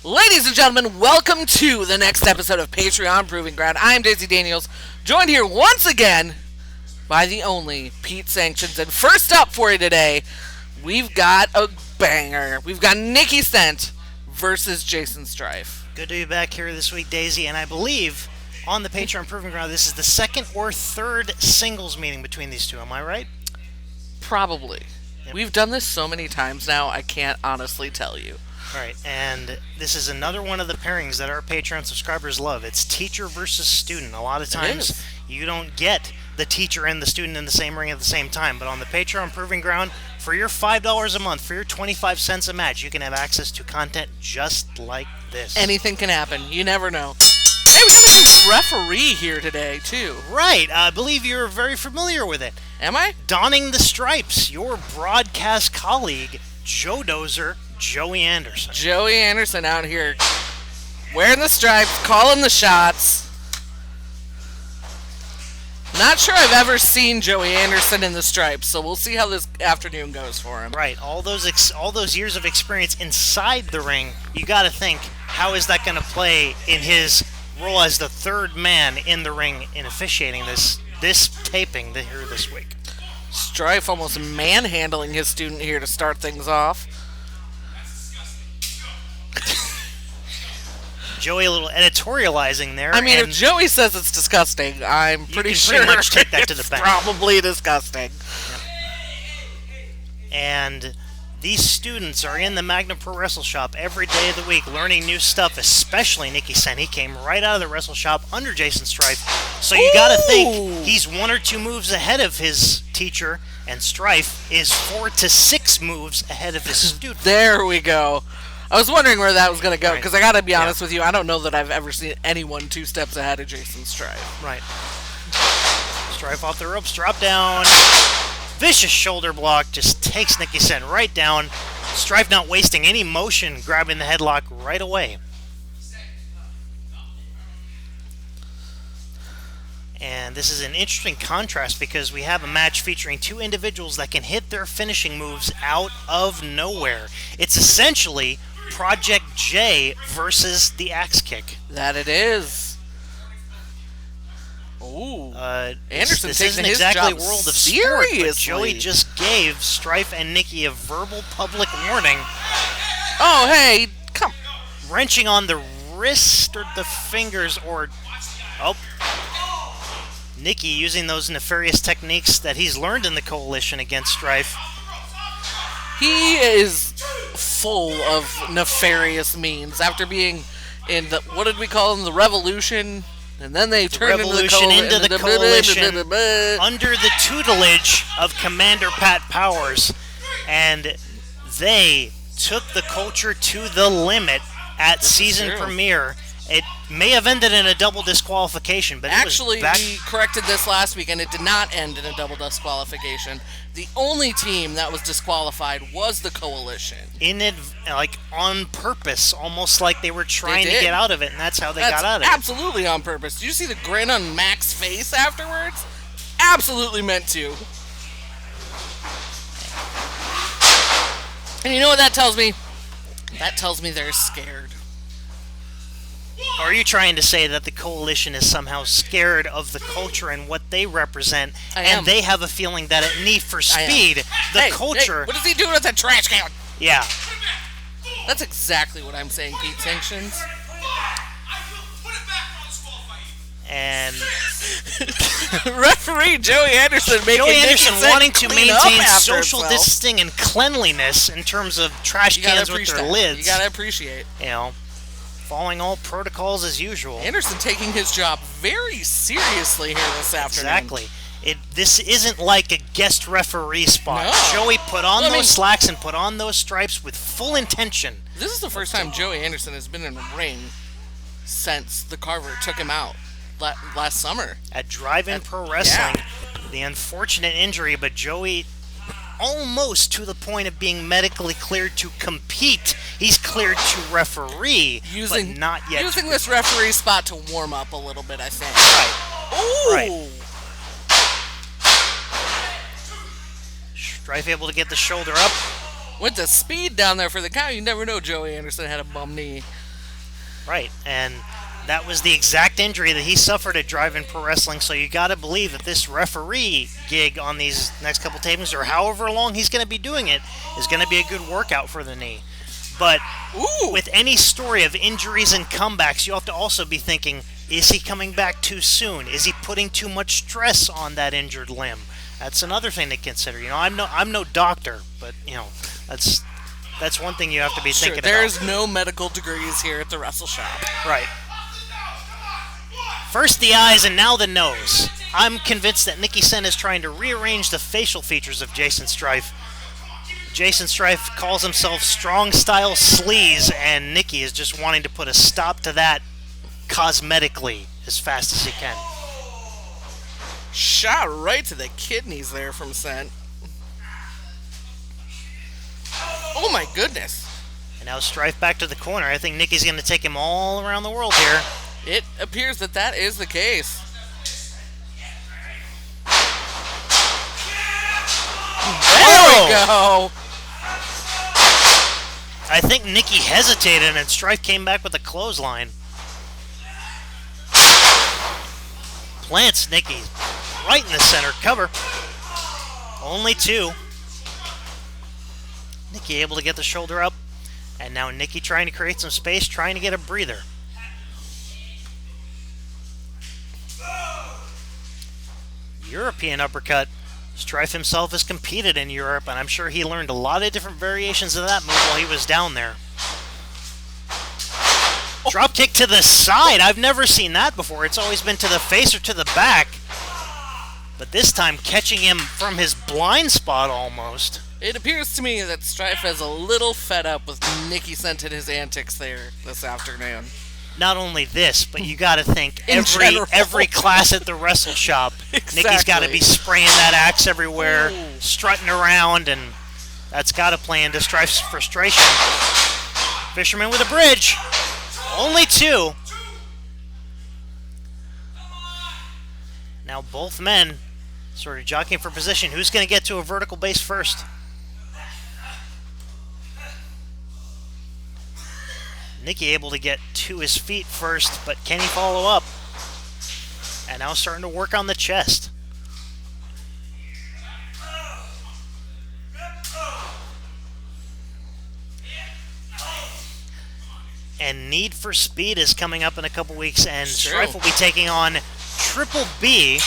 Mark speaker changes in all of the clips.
Speaker 1: Ladies and gentlemen, welcome to the next episode of Patreon Proving Ground. I'm Daisy Daniels, joined here once again by the only Pete Sanctions. And first up for you today, we've got a banger. We've got Nicky Sent versus Jaysin Strife.
Speaker 2: Good to be back here this week, Daisy, and I believe on the Patreon Proving Ground, this is the second or third singles meeting between these two. Am I right?
Speaker 1: Probably.
Speaker 2: Yep.
Speaker 1: We've done this so many times now, I can't honestly tell you.
Speaker 2: All right, and this is another one of the pairings that our Patreon subscribers love. It's teacher versus student. A lot of times you don't get the teacher and the student in the same ring at the same time, but on the Patreon Proving Ground, for your $5 a month, for your 25 cents a match, you can have access to content just like this.
Speaker 1: Anything can happen. You never know. Hey, we got a new referee here today, too.
Speaker 2: Right, I believe you're very familiar with it.
Speaker 1: Am I?
Speaker 2: Donning the stripes, your broadcast colleague, Joe Dozer, Joey Anderson.
Speaker 1: Joey Anderson out here wearing the stripes, calling the shots. Not sure I've ever seen Joey Anderson in the stripes, so we'll see how this afternoon goes for him.
Speaker 2: Right, all those years of experience inside the ring, you got to think, how is that going to play in his role as the third man in the ring in officiating this taping here this week?
Speaker 1: Strife almost manhandling his student here to start things off.
Speaker 2: Joey a little editorializing there.
Speaker 1: I mean, if Joey says it's disgusting, I'm pretty sure
Speaker 2: pretty much take that to the
Speaker 1: it's
Speaker 2: bank.
Speaker 1: Probably disgusting.
Speaker 2: And these students are in the MAGNUM Pro Wrestle Shop every day of the week learning new stuff, especially Nicky Sent. He came right out of the Wrestle Shop under Jaysin Strife. So you got to think he's one or two moves ahead of his teacher, and Strife is 4 to 6 moves ahead of his student.
Speaker 1: There we go. I was wondering where that was going to go, because I got to be honest with you, I don't know that I've ever seen anyone 2 steps ahead of Jaysin Strife.
Speaker 2: Right. Strife off the ropes, drop down. Vicious shoulder block, just takes Nicky Sent right down. Strife not wasting any motion, grabbing the headlock right away. And this is an interesting contrast because we have a match featuring 2 individuals that can hit their finishing moves out of nowhere. It's essentially Project J versus the Axe Kick.
Speaker 1: That it is. Ooh. Anderson
Speaker 2: this
Speaker 1: taking
Speaker 2: isn't
Speaker 1: his
Speaker 2: exactly
Speaker 1: job
Speaker 2: World of
Speaker 1: seriously.
Speaker 2: Sport, but Joey just gave Strife and Nicky a verbal public warning.
Speaker 1: Oh, hey, come.
Speaker 2: Wrenching on the wrist or the fingers or... Oh. Nicky using those nefarious techniques that he's learned in the Coalition against Strife.
Speaker 1: He is full of nefarious means. After being in the, what did we call him, the Revolution? And then they turned into the
Speaker 2: Coalition under the tutelage of Commander Pat Powers. And they took the culture to the limit at season premiere. It may have ended in a double disqualification, but
Speaker 1: actually, we corrected this last week, and it did not end in a double disqualification. The only team that was disqualified was the Coalition.
Speaker 2: On purpose, almost like they were trying to get out of it, and that's how they got out of it.
Speaker 1: Absolutely on purpose. Did you see the grin on Mac's face afterwards? Absolutely meant to. And you know what that tells me? That tells me they're scared.
Speaker 2: Or are you trying to say that the Coalition is somehow scared of the culture and what they represent, and they have a feeling that at Need for Speed, the culture...
Speaker 1: Hey, what is he doing with that trash can?
Speaker 2: Yeah.
Speaker 1: That's exactly what I'm saying, Pete Sanctions.
Speaker 2: And...
Speaker 1: Referee Joey Anderson making
Speaker 2: Joey Anderson wanting to maintain social
Speaker 1: himself.
Speaker 2: distancing and cleanliness in terms of trash cans with their lids.
Speaker 1: You gotta appreciate.
Speaker 2: You know, following all protocols as usual.
Speaker 1: Anderson taking his job very seriously here this afternoon.
Speaker 2: Exactly. This isn't like a guest referee spot.
Speaker 1: No.
Speaker 2: Joey put on those slacks and put on those stripes with full intention.
Speaker 1: This is the first time Joey Anderson has been in a ring since the Carver took him out last summer.
Speaker 2: At Drive-In Pro Wrestling, the unfortunate injury, but Joey almost to the point of being medically cleared to compete. He's cleared to referee, but not yet.
Speaker 1: Using this referee spot to warm up a little bit, I think.
Speaker 2: Right.
Speaker 1: Ooh.
Speaker 2: Right. Strife able to get the shoulder up.
Speaker 1: With the speed down there for the count, you never know Joey Anderson had a bum knee.
Speaker 2: Right, and that was the exact injury that he suffered at Drive-In Pro Wrestling, so you gotta believe that this referee gig on these next couple tapings, or however long he's going to be doing it, is going to be a good workout for the knee. But with any story of injuries and comebacks, you have to also be thinking, is he coming back too soon? Is he putting too much stress on that injured limb? That's another thing to consider. I'm no doctor, but that's one thing you have to be thinking about.
Speaker 1: There's no medical degrees here at the Wrestle Shop.
Speaker 2: Right. First the eyes and now the nose. I'm convinced that Nicky Sen is trying to rearrange the facial features of Jaysin Strife. Jaysin Strife calls himself Strong Style Sleaze, and Nicky is just wanting to put a stop to that cosmetically as fast as he can.
Speaker 1: Shot right to the kidneys there from Sen. Oh my goodness.
Speaker 2: And now Strife back to the corner. I think Nicky's going to take him all around the world here.
Speaker 1: It appears that is the case. There we go.
Speaker 2: I think Nicky hesitated and Strife came back with a clothesline. Plants Nicky right in the center. Cover. Only two. Nicky able to get the shoulder up. And now Nicky trying to create some space, trying to get a breather. European uppercut. Strife himself has competed in Europe, and I'm sure he learned a lot of different variations of that move while he was down there. Drop kick to the side. I've never seen that before. It's always been to the face or to the back. But this time catching him from his blind spot almost.
Speaker 1: It appears to me that Strife is a little fed up with Nicky Sen and his antics there this afternoon.
Speaker 2: Not only this, but you got to think every class at the Wrestle Shop,
Speaker 1: Exactly.
Speaker 2: Nicky's got to be spraying that axe everywhere, strutting around, and that's got to play into Strife's frustration. Fisherman with a bridge. Only two. Now both men sort of jockeying for position. Who's going to get to a vertical base first? Nicky able to get to his feet first, but can he follow up? And now starting to work on the chest. And Need for Speed is coming up in a couple weeks, and Strife will be taking on Triple B.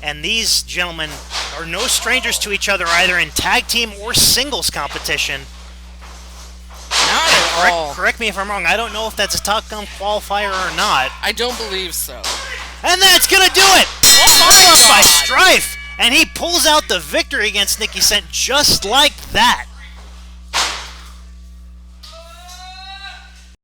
Speaker 2: And these gentlemen are no strangers to each other, either in tag team or singles competition.
Speaker 1: Not at all.
Speaker 2: Correct me if I'm wrong. I don't know if that's a Top Gun qualifier or not.
Speaker 1: I don't believe so.
Speaker 2: And that's going to do it! Followed by Strife! And he pulls out the victory against Nicky Sen just like that.